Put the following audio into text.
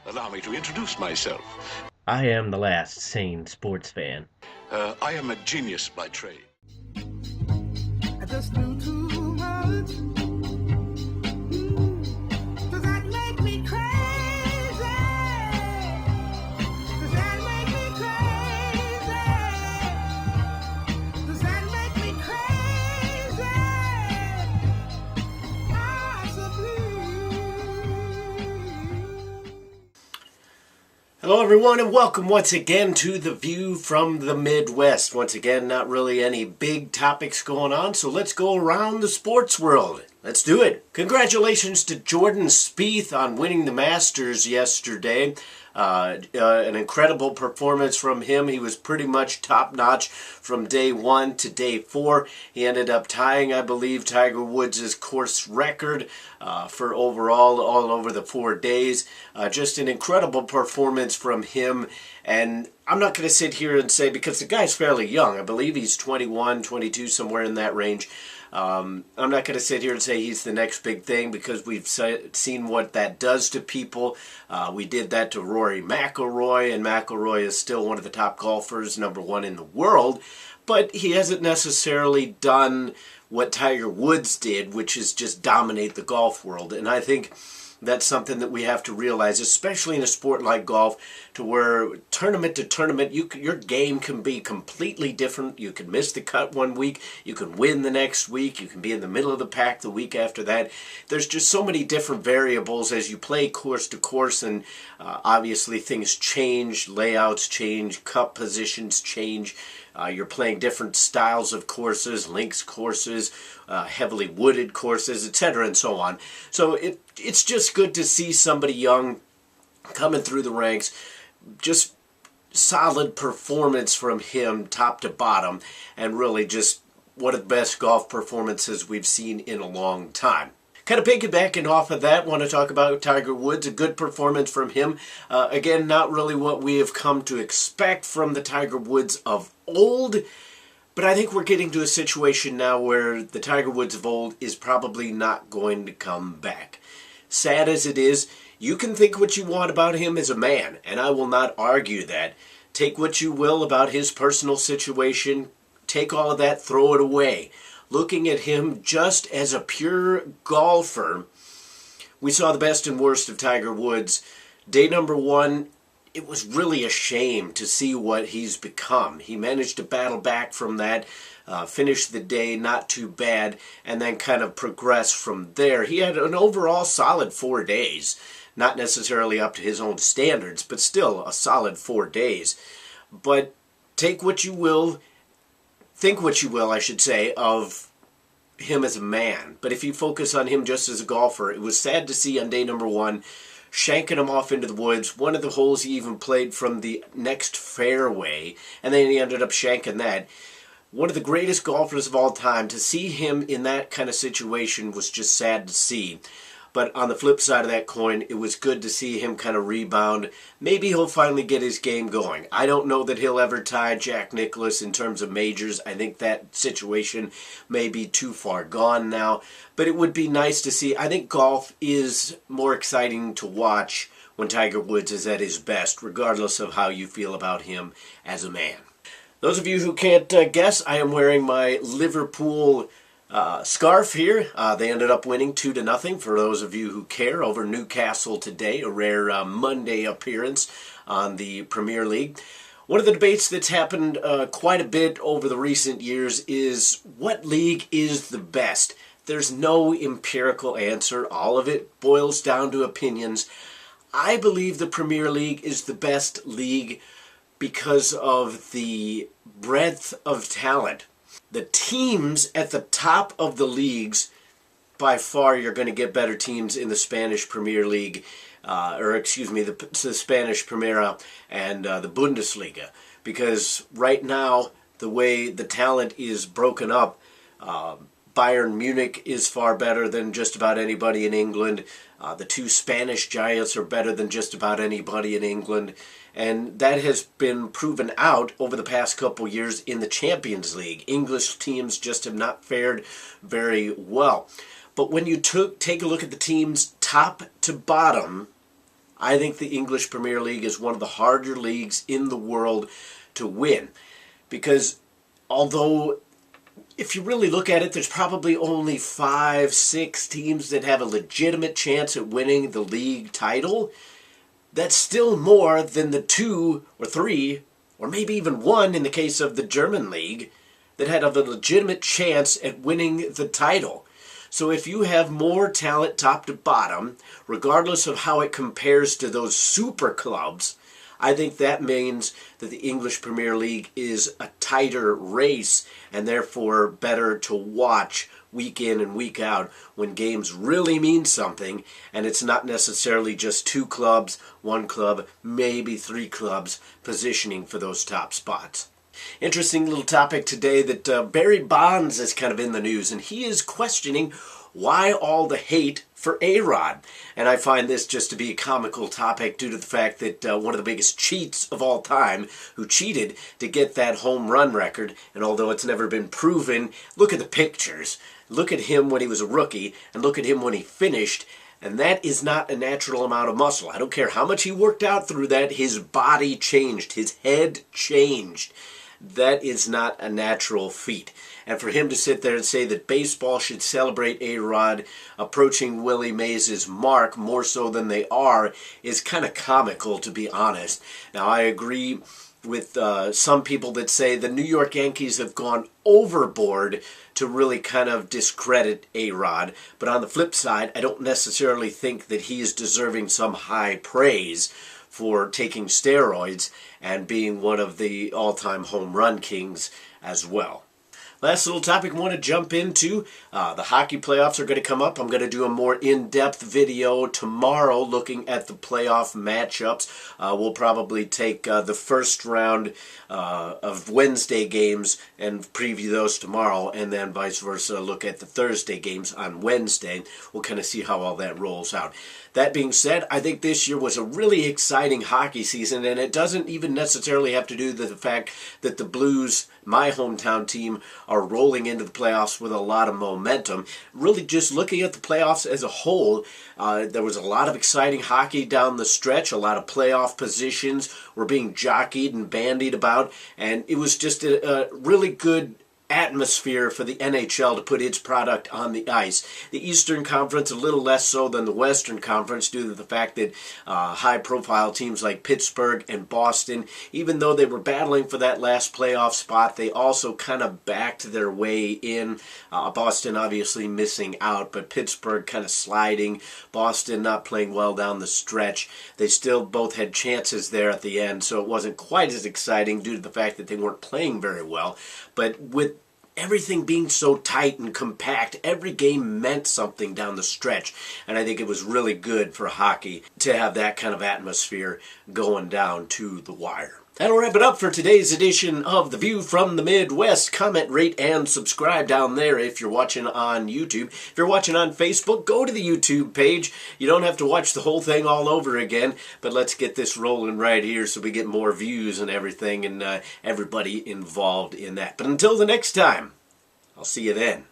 Allow me to introduce myself. I am the last sane sports fan. I am a genius by trade. I just knew too much. Does that make me crazy? Does that make me crazy? Does that make me crazy? Possibly. Hello, everyone, and welcome once again to The View from the Midwest. Once again, not really any big topics going on, so let's go around the sports world. Let's do it. Congratulations to Jordan Spieth on winning the Masters yesterday. An incredible performance from him. He was pretty much top-notch from day 1 to day 4. He ended up tying, I believe, Tiger Woods' course record for overall all over the 4 days. Just an incredible performance from him. And I'm not going to sit here and say, because the guy's fairly young. I believe he's 21, 22, somewhere in that range. I'm not going to sit here and say he's the next big thing, because we've seen what that does to people. We did that to Rory McIlroy, and McIlroy is still one of the top golfers, #1 in the world, but he hasn't necessarily done what Tiger Woods did, which is just dominate the golf world. And I think that's something that we have to realize, especially in a sport like golf, to where tournament to tournament, your game can be completely different. You can miss the cut one week, you can win the next week, you can be in the middle of the pack the week after that. There's just so many different variables as you play course to course, and obviously things change, layouts change, cup positions change. You're playing different styles of courses, links courses, heavily wooded courses, etc., and so on. So it's just good to see somebody young coming through the ranks. Just solid performance from him top to bottom, and really just one of the best golf performances we've seen in a long time. Kind of piggybacking off of that, want to talk about Tiger Woods. A good performance from him. Again, not really what we have come to expect from the Tiger Woods of old, but I think we're getting to a situation now where the Tiger Woods of old is probably not going to come back. Sad as it is, you can think what you want about him as a man, and I will not argue that. Take what you will about his personal situation, take all of that, throw it away. Looking at him just as a pure golfer, we saw the best and worst of Tiger Woods. Day #1, it was really a shame to see what he's become. He managed to battle back from that, finish the day not too bad, and then kind of progress from there. He had an overall solid 4 days. Not necessarily up to his own standards, but still a solid 4 days. But take what you will, think what you will, I should say, of him as a man. But if you focus on him just as a golfer, it was sad to see on day #1, shanking him off into the woods. One of the holes he even played from the next fairway, and then he ended up shanking that. One of the greatest golfers of all time, to see him in that kind of situation was just sad to see. But on the flip side of that coin, it was good to see him kind of rebound. Maybe he'll finally get his game going. I don't know that he'll ever tie Jack Nicklaus in terms of majors. I think that situation may be too far gone now. But it would be nice to see. I think golf is more exciting to watch when Tiger Woods is at his best, regardless of how you feel about him as a man. Those of you who can't guess, I am wearing my Liverpool scarf here. They ended up winning 2-0 for those of you who care over Newcastle today. A rare Monday appearance on the Premier League. One of the debates that's happened quite a bit over the recent years is what league is the best. There's no empirical answer. All of it boils down to opinions. I believe the Premier League is the best league because of the breadth of talent. The teams at the top of the leagues, by far you're going to get better teams in the Spanish Premier League, the Spanish Primera and the Bundesliga. Because right now, the way the talent is broken up, Bayern Munich is far better than just about anybody in England. The two Spanish giants are better than just about anybody in England. And that has been proven out over the past couple years in the Champions League. English teams just have not fared very well. But when you take a look at the teams top to bottom, I think the English Premier League is one of the harder leagues in the world to win. Because although, if you really look at it, there's probably only 5, 6 teams that have a legitimate chance at winning the league title. That's still more than the 2 or 3, or maybe even 1 in the case of the German league, that had a legitimate chance at winning the title. So if you have more talent top to bottom, regardless of how it compares to those super clubs, I think that means that the English Premier League is a tighter race and therefore better to watch week in and week out when games really mean something and it's not necessarily just 2 clubs, 1 club, maybe 3 clubs positioning for those top spots. Interesting little topic today that Barry Bonds is kind of in the news, and he is questioning why all the hate for A-Rod. And I find this just to be a comical topic due to the fact that one of the biggest cheats of all time, who cheated to get that home run record, and although it's never been proven, look at the pictures. Look at him when he was a rookie, and look at him when he finished, and that is not a natural amount of muscle. I don't care how much he worked out through that, his body changed, his head changed. That is not a natural feat. And for him to sit there and say that baseball should celebrate A-Rod approaching Willie Mays' mark more so than they are is kind of comical, to be honest. Now, I agree with some people that say the New York Yankees have gone overboard to really kind of discredit A-Rod. But on the flip side, I don't necessarily think that he is deserving some high praise for taking steroids and being one of the all-time home run kings as well. Last little topic I want to jump into, the hockey playoffs are going to come up. I'm going to do a more in-depth video tomorrow looking at the playoff matchups. We'll probably take the first round of Wednesday games and preview those tomorrow, and then vice versa, look at the Thursday games on Wednesday. We'll kind of see how all that rolls out. That being said, I think this year was a really exciting hockey season, and it doesn't even necessarily have to do with the fact that the Blues, my hometown team, are rolling into the playoffs with a lot of momentum. Really just looking at the playoffs as a whole, there was a lot of exciting hockey down the stretch. A lot of playoff positions were being jockeyed and bandied about, and it was just a really good atmosphere for the NHL to put its product on the ice. The Eastern Conference a little less so than the Western Conference due to the fact that high-profile teams like Pittsburgh and Boston, even though they were battling for that last playoff spot, they also kind of backed their way in. Boston obviously missing out, but Pittsburgh kind of sliding. Boston not playing well down the stretch. They still both had chances there at the end, so it wasn't quite as exciting due to the fact that they weren't playing very well. But with everything being so tight and compact, every game meant something down the stretch. And I think it was really good for hockey to have that kind of atmosphere going down to the wire. That'll wrap it up for today's edition of The View from the Midwest. Comment, rate, and subscribe down there if you're watching on YouTube. If you're watching on Facebook, go to the YouTube page. You don't have to watch the whole thing all over again, but let's get this rolling right here so we get more views and everything and everybody involved in that. But until the next time, I'll see you then.